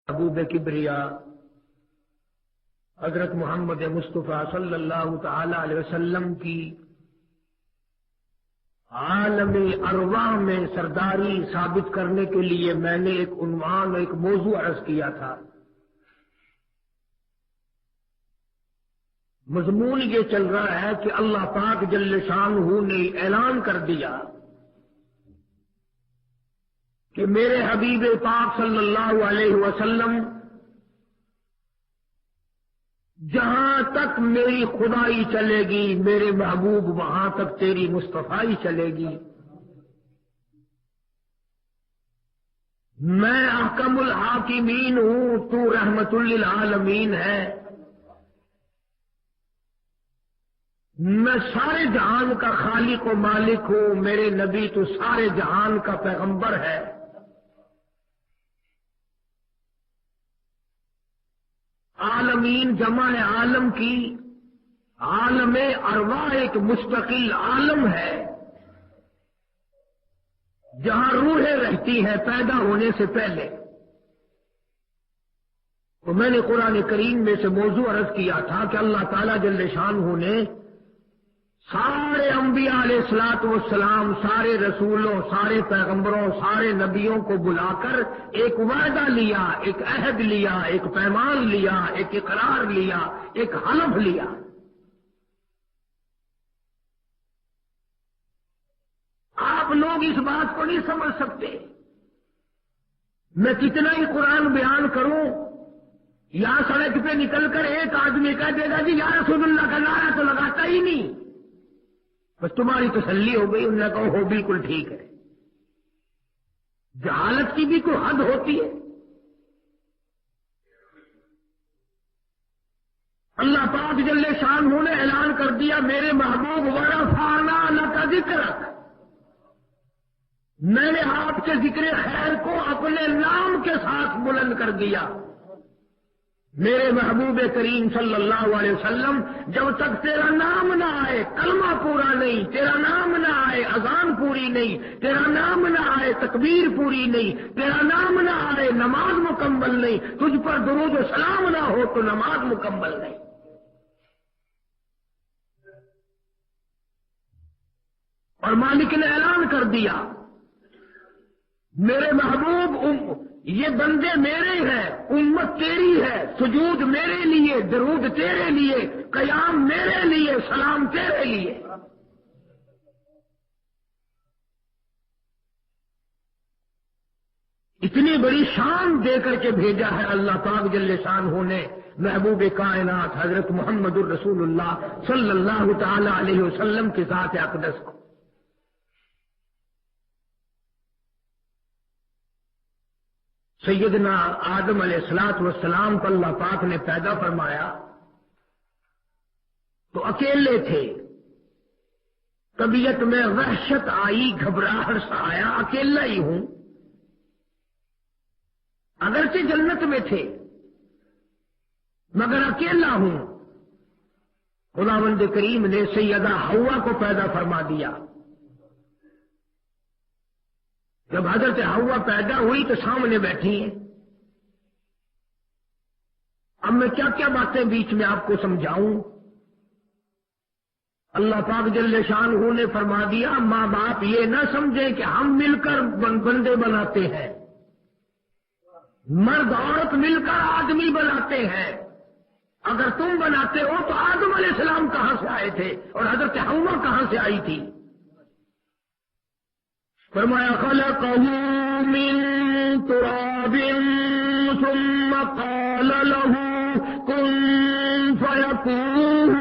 محبوب کبریا حضرت محمد مصطفیٰ صلی اللہ تعالی علیہ وسلم کی عالم ارواح میں سرداری ثابت کرنے کے لیے میں نے ایک عنوان ایک موضوع عرض کیا تھا۔ مضمون یہ چل رہا ہے کہ اللہ پاک جل شانہ نے اعلان کر دیا کہ میرے حبیب پاک صلی اللہ علیہ وسلم جہاں تک میری خدائی چلے گی میرے محبوب وہاں تک تیری مصطفائی چلے گی۔ میں احکم الحاکمین ہوں، تو رحمت للعالمین ہے۔ میں سارے جہان کا خالق و مالک ہوں، میرے نبی تو سارے جہان کا پیغمبر ہے۔ عالمین جمع عالم کی، عالم ارواح ایک مستقل عالم ہے جہاں روحیں رہتی ہیں پیدا ہونے سے پہلے۔ تو میں نے قرآن کریم میں سے موضوع عرض کیا تھا کہ اللہ تعالیٰ جل شانہ نے سارے انبیاء علیہ الصلوۃ والسلام، سارے رسولوں، سارے پیغمبروں، سارے نبیوں کو بلا کر ایک وعدہ لیا، ایک عہد لیا، ایک پیمان لیا، ایک اقرار لیا، ایک حلف لیا۔ آپ لوگ اس بات کو نہیں سمجھ سکتے، میں کتنا ہی قرآن بیان کروں، یہاں سڑک پہ نکل کر ایک آدمی کہہ دے گا جی یا رسول اللہ کا نعرہ تو لگاتا ہی نہیں، بس تمہاری تسلی ہو گئی، انہوں نے کہا ہو بالکل ٹھیک ہے۔ جہالت کی بھی کوئی حد ہوتی ہے۔ اللہ پاک جل شانہ نے اعلان کر دیا میرے محبوب ورفعنا لک ذکرک، میں نے آپ کے ذکر خیر کو اپنے نام کے ساتھ بلند کر دیا۔ میرے محبوب کریم صلی اللہ علیہ وسلم جب تک تیرا نام نہ آئے کلمہ پورا نہیں، تیرا نام نہ آئے اذان پوری نہیں، تیرا نام نہ آئے تکبیر پوری نہیں، تیرا نام نہ آئے نماز مکمل نہیں، تجھ پر درود و سلام نہ ہو تو نماز مکمل نہیں۔ اور مالک نے اعلان کر دیا میرے محبوب یہ بندے میرے ہیں، امت تیری ہے، سجود میرے لیے، درود تیرے لیے، قیام میرے لیے، سلام تیرے لیے۔ اتنی بڑی شان دے کر کے بھیجا ہے اللہ پاک جل شانہ نے محبوب کائنات حضرت محمد الرسول اللہ صلی اللہ تعالی علیہ وسلم کے ذات اقدس کو۔ سیدنا آدم علیہ الصلوۃ والسلام کو اللہ پاک نے پیدا فرمایا تو اکیلے تھے، طبیعت میں وحشت آئی، گھبراہٹ سا آیا، اکیلا ہی ہوں، اگرچہ جنت میں تھے مگر اکیلا ہوں۔ خداوند کریم نے سیدہ حوا کو پیدا فرما دیا۔ جب حضرت حوا پیدا ہوئی تو سامنے بیٹھی ہیں۔ اب میں کیا کیا باتیں بیچ میں آپ کو سمجھاؤں۔ اللہ پاک جل شانہ نے فرما دیا ماں باپ یہ نہ سمجھیں کہ ہم مل کر بندے بناتے ہیں، مرد عورت مل کر آدمی بناتے ہیں۔ اگر تم بناتے ہو تو آدم علیہ السلام کہاں سے آئے تھے اور حضرت حوا کہاں سے آئی تھی؟ فرمایا خلقہ من تراب ثم قال له کن فیکون۔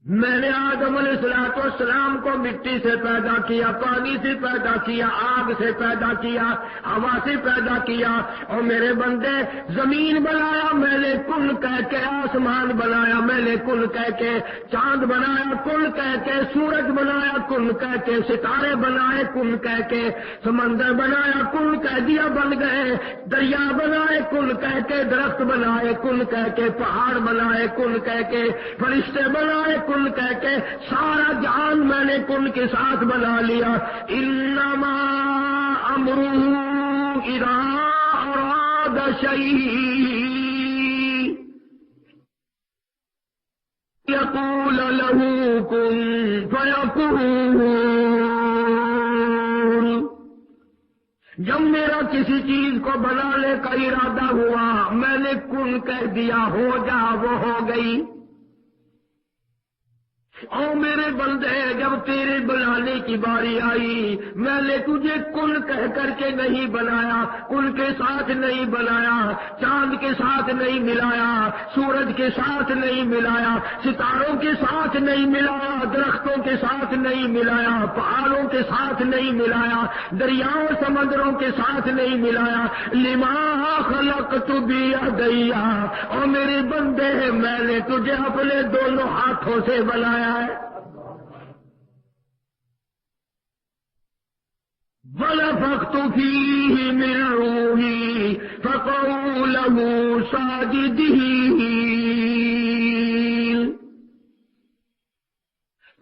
میں نے آدم علیہ السلام کو مٹی سے پیدا کیا، پانی سے پیدا کیا، آگ سے پیدا کیا، ہوا سے پیدا کیا، اور میرے بندے زمین بنایا میں نے کن کہہ کے، آسمان بنایا میں نے کن کہہ کے، چاند بنایا کن کہہ کے، سورج بنایا کن کہہ کے، ستارے بنائے کن کہہ کے، سمندر بنایا کن کہہ دیا بن گئے، دریا بنائے کن کہہ کے، درخت بنائے کن کہہ کے، پہاڑ بنائے کن کہہ کے، فرشتے بنائے کن کہہ کے، سارا جہان میں نے کن کے ساتھ بنا لیا۔ انما امرہ اذا اراد شیئا یقول له کن فیکون۔ جب میرا کسی چیز کو بنانے کا ارادہ ہوا، میں نے کن کہہ دیا، ہو جا، وہ ہو گئی۔ او میرے بندے، جب تیرے بنانے کی باری آئی، میں نے تجھے کن کہہ کر کے نہیں بنایا، کن کے ساتھ نہیں بنایا، چاند کے ساتھ نہیں ملایا، سورج کے ساتھ نہیں ملایا، ستاروں کے ساتھ نہیں ملایا، درختوں کے ساتھ نہیں ملایا، پہاڑوں کے ساتھ نہیں ملایا، دریاؤں سمندروں کے ساتھ نہیں ملایا۔ لما خلقت بیدیا، او میرے بندے، میں نے تجھے اپنے دونوں ہاتھوں سے بنایا ہے۔ وَنَفَخْتُ فِيهِ مِن رُّوحِي فَقَعُوا لَهُ سَاجِدِينَ۔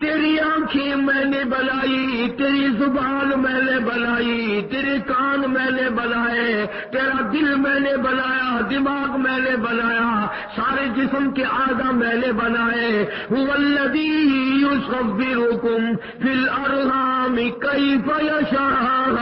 تیری آنکھیں میں نے بنائی، تیری زبان میں نے بنائی، تیرے کان میں نے بنائے، تیرا دل میں نے بنایا، دماغ میں نے بنایا، سارے جسم کے اعضاء میں نے بنائے۔ هو الذی یصورکم فی الارحام کیف یشاء۔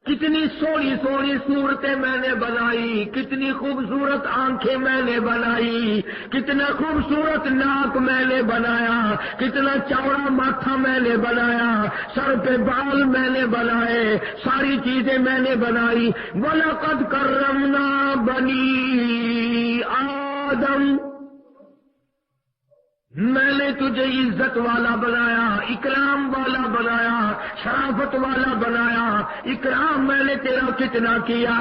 کتنی سوڑی سوڑی صورتیں میں نے بنائی، کتنی خوبصورت آنکھیں میں نے بنائی، کتنا خوبصورت ناک میں نے بنایا، کتنا چوڑا ماتھا میں نے بنایا، سر پہ بال میں نے بنائے، ساری چیزیں میں نے بنائی۔ وَلَقَدْ كَرَّمْنَا بَنِي آدم، میں نے تجھے عزت والا بنایا، اکرام والا بنایا، شرافت والا بنایا۔ اکرام میں نے تیرا کتنا کیا۔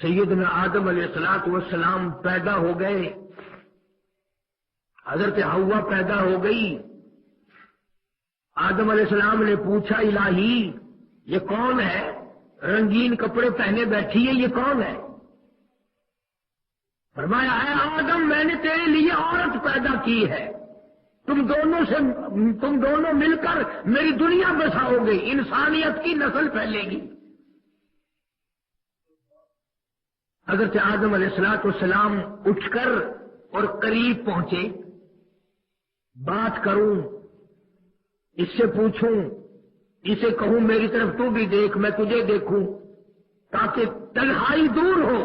سیدنا آدم علیہ السلام پیدا ہو گئے، حضرت حوا پیدا ہو گئی۔ آدم علیہ السلام نے پوچھا، الہی یہ کون ہے؟ رنگین کپڑے پہنے بیٹھی ہے، یہ کون ہے؟ فرمایا، اے آدم، میں نے تیرے لیے عورت پیدا کی ہے، تم دونوں مل کر میری دنیا بساؤ گے، انسانیت کی نسل پھیلے گی۔ حضرت آدم علیہ السلام اٹھ کر اور قریب پہنچے، بات کروں، اس سے پوچھوں، اسے کہوں میری طرف تو بھی دیکھ، میں تجھے دیکھوں، تاکہ تنہائی دور ہو،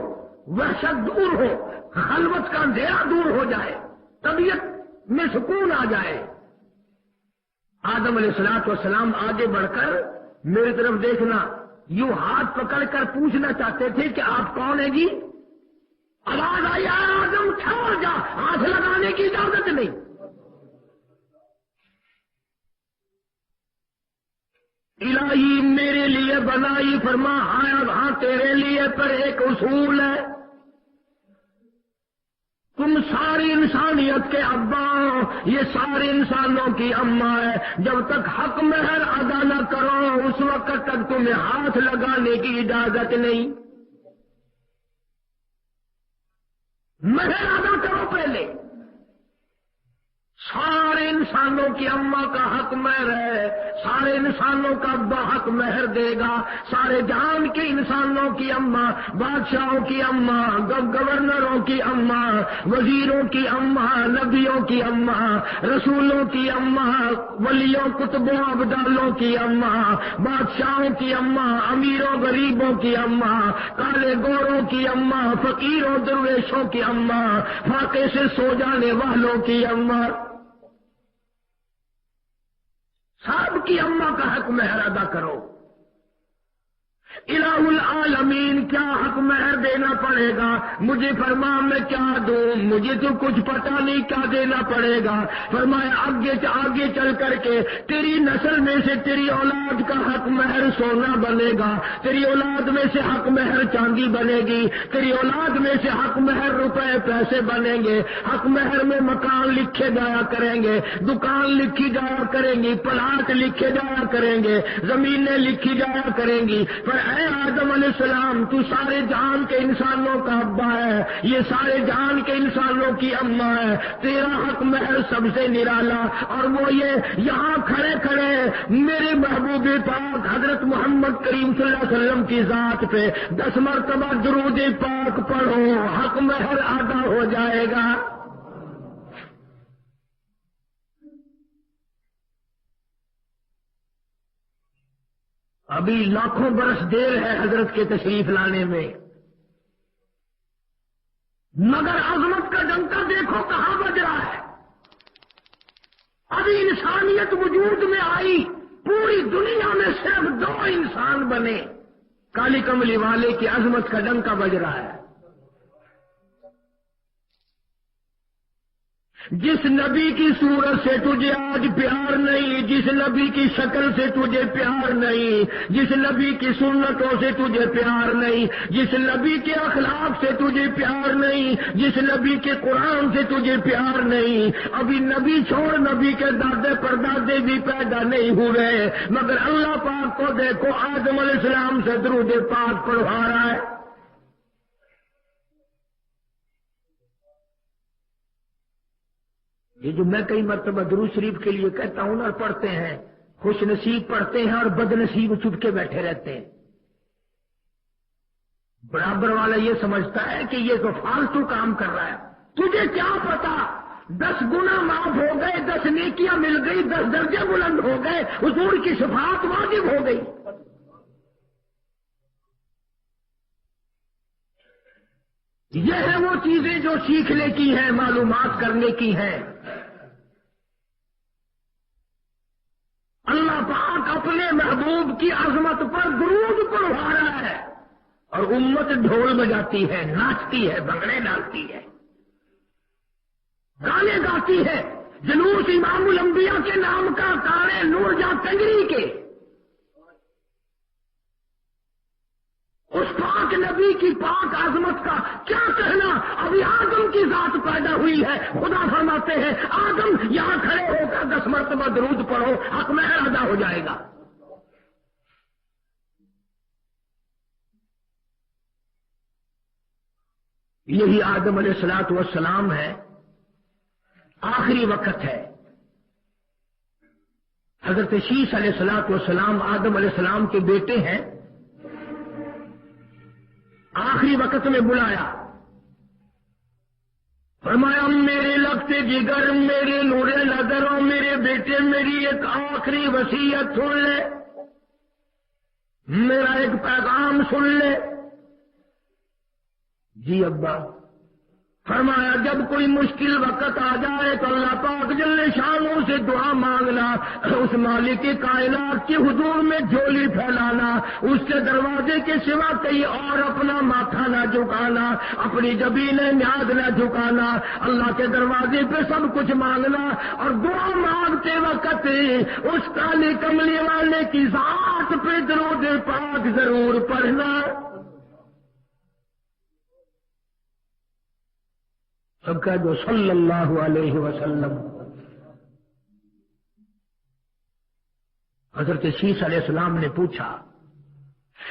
وحشت دور ہو، خلوت کا اندھیرا دور ہو جائے، طبیعت میں سکون آ جائے۔ آدم علیہ السلام آگے بڑھ کر میری طرف دیکھنا، یوں ہاتھ پکڑ کر پوچھنا چاہتے تھے کہ آپ کون ہیں جی؟ آواز آئی، آدم چھوڑ جا، ہاتھ لگانے کی اجازت نہیں۔ الہی میرے لیے بنائی، فرما ہاں تیرے لیے، پر ایک اصول ہے، تم ساری انسانیت کے ابا، یہ سارے انسانوں کی اماں ہے، جب تک حق مہر ادا نہ کرو اس وقت تک تمہیں ہاتھ لگانے کی اجازت نہیں۔ مہر ادا کرو پہلے۔ سارے انسانوں کی اماں کا حق مہر ہے، سارے انسانوں کا ابا حق مہر دے گا، سارے جہان کے انسانوں کی اماں، بادشاہوں کی اماں، گورنروں کی اماں، وزیروں کی اماں، نبیوں کی اماں، رسولوں کی اماں، ولیوں کتبوں ابدالوں کی اماں، بادشاہوں کی اماں، امیروں غریبوں کی اماں، کالے گوروں کی اماں، فقیروں درویشوں کی اماں، فاقے سے سو جانے والوں کی اماں، سب کی اماں کا حق مہر ادا کرو۔ الہ العالمین کیا حق مہر دینا پڑے گا؟ مجھے فرما میں کیا دوں؟ مجھے تو کچھ پتا نہیں کیا دینا پڑے گا۔ فرمایا آگے چل کر کے تیری نسل میں سے تیری اولاد کا حق مہر سونا بنے گا، تیری اولاد میں سے حق مہر چاندی بنے گی، تیری اولاد میں سے حق مہر روپے پیسے بنیں گے، حق مہر میں مکان لکھے جایا کریں گے، دکان لکھی جایا کریں گی، پلاٹ لکھے جایا کریں گے، زمینیں لکھی جایا کریں گی۔ پر اے آدم علیہ السلام تو سارے جہان کے انسانوں کا ابا ہے، یہ سارے جہان کے انسانوں کی اماں ہے، تیرا حق محض سب سے نرالا، اور وہ یہ یہاں کھڑے کھڑے میرے محبوب پاک حضرت محمد کریم صلی اللہ علیہ وسلم کی ذات پہ 10 مرتبہ درود پاک پڑھو، حق محض ادا ہو جائے گا۔ ابھی لاکھوں برس دیر ہے حضرت کے تشریف لانے میں، مگر عظمت کا ڈنکا دیکھو کہاں بج رہا ہے۔ ابھی انسانیت وجود میں آئی، پوری دنیا میں صرف 2 انسان بنے، کالی کملی والے کی عظمت کا ڈنکا بج رہا ہے۔ جس نبی کی صورت سے تجھے آج پیار نہیں، جس نبی کی شکل سے تجھے پیار نہیں، جس نبی کی سنتوں سے تجھے پیار نہیں، جس نبی کے اخلاق سے تجھے پیار نہیں، جس نبی کے قرآن سے تجھے پیار نہیں، ابھی نبی چھوڑ نبی کے دادے پردادے بھی پیدا نہیں ہوئے، مگر اللہ پاک کو دیکھو آدم علیہ السلام سے درود پاک پڑھوا رہا ہے۔ یہ جو میں کئی مرتبہ درود شریف کے لیے کہتا ہوں اور پڑھتے ہیں، خوش نصیب پڑھتے ہیں اور بد نصیب چپ کے بیٹھے رہتے ہیں۔ برابر والا یہ سمجھتا ہے کہ یہ تو فالتو کام کر رہا ہے، تجھے کیا پتا 10 گنا معاف ہو گئے، 10 نیکیاں مل گئی، 10 درجے بلند ہو گئے، حضور کی شفاعت واجب ہو گئی۔ یہ ہے وہ چیزیں جو سیکھنے کی ہیں، معلومات کرنے کی ہیں۔ اللہ پاک اپنے محبوب کی عظمت پر درود پڑھوا رہا ہے، اور امت ڈھول بجاتی ہے، ناچتی ہے، بھنگڑے ڈالتی ہے، گانے گاتی ہے، جلوس امام الانبیاء کے نام کا کاڑے نور جا تنگری کے، اس پاک نبی کی پاک عظمت کا کیا کہنا۔ ابھی آدم کی ذات پیدا ہوئی ہے، خدا فرماتے ہیں آدم یہاں کھڑے ہو کر 10 مرتبہ درود پڑھو، حق محض ادا ہو جائے گا۔ یہی آدم علیہ الصلوۃ والسلام ہے، آخری وقت ہے۔ حضرت شیس علیہ الصلوۃ والسلام آدم علیہ السلام کے بیٹے ہیں، آخری وقت میں بلایا، فرمایا میرے لگتے جگر، میرے نور نظر، اور میرے بیٹے میری ایک آخری وصیت سن لے، میرا ایک پیغام سن لے۔ جی ابا۔ فرمایا جب کوئی مشکل وقت آ جائے تو اللہ پاک جل شانوں سے دعا مانگنا، اس مالک کائنات کے حضور میں جھولی پھیلانا، اس کے دروازے کے سوا کہیں اور اپنا ماتھا نہ جھکانا، اپنی جبین نیاز نہ جھکانا، اللہ کے دروازے پہ سب کچھ مانگنا، اور دعا مانگتے وقت اس کالی کملی والے کی ذات پہ درود پاک ضرور پڑھنا۔ سب کا جو صلی اللہ علیہ وسلم۔ حضرت شیس علیہ السلام نے پوچھا،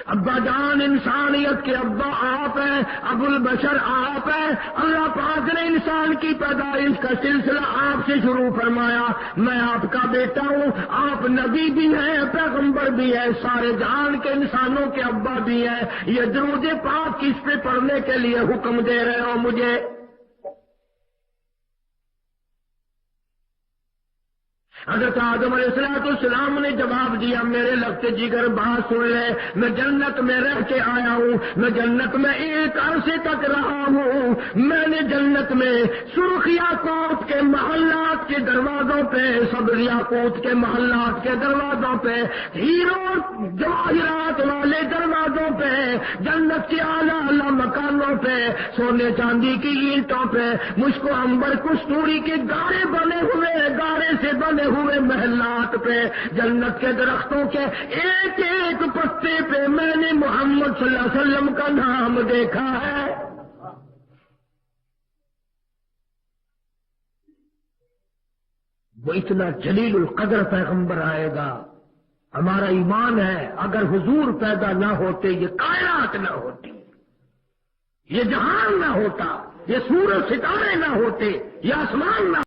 ابا جان انسانیت کے ابا آپ ہیں، ابو البشر آپ ہیں، اللہ پاک نے انسان کی پیدائش کا سلسلہ آپ سے شروع فرمایا، میں آپ کا بیٹا ہوں، آپ نبی بھی ہیں، پیغمبر بھی ہیں، سارے جہان کے انسانوں کے ابا بھی ہیں، یہ درود پاک کس پہ پڑھنے کے لیے حکم دے رہے ہو مجھے؟ حضرت آدم علیہ السلام نے جواب دیا، میرے لگتے جگر بات سن لے، میں جنت میں رہ کے آیا ہوں، میں جنت میں ایک عرصے تک رہا ہوں، میں نے جنت میں سرخ یاقوت کے محلات کے دروازوں پہ، سبز یاقوت کے محلات کے دروازوں پہ، ہیروں جواہرات والے دروازوں پہ، جنت کے اعلیٰ اعلیٰ مکانوں پہ، سونے چاندی کی اینٹوں پہ، مشک و عنبر کستوری کے گارے بنے ہوئے، گارے سے بنے ہوئے محلات پہ، جنت کے درختوں کے ایک ایک پتے پہ میں نے محمد صلی اللہ علیہ وسلم کا نام دیکھا ہے۔ وہ اتنا جلیل القدر پیغمبر آئے گا، ہمارا ایمان ہے اگر حضور پیدا نہ ہوتے یہ کائنات نہ ہوتی، یہ جہان نہ ہوتا، یہ سورج ستارے نہ ہوتے، یہ آسمان نہ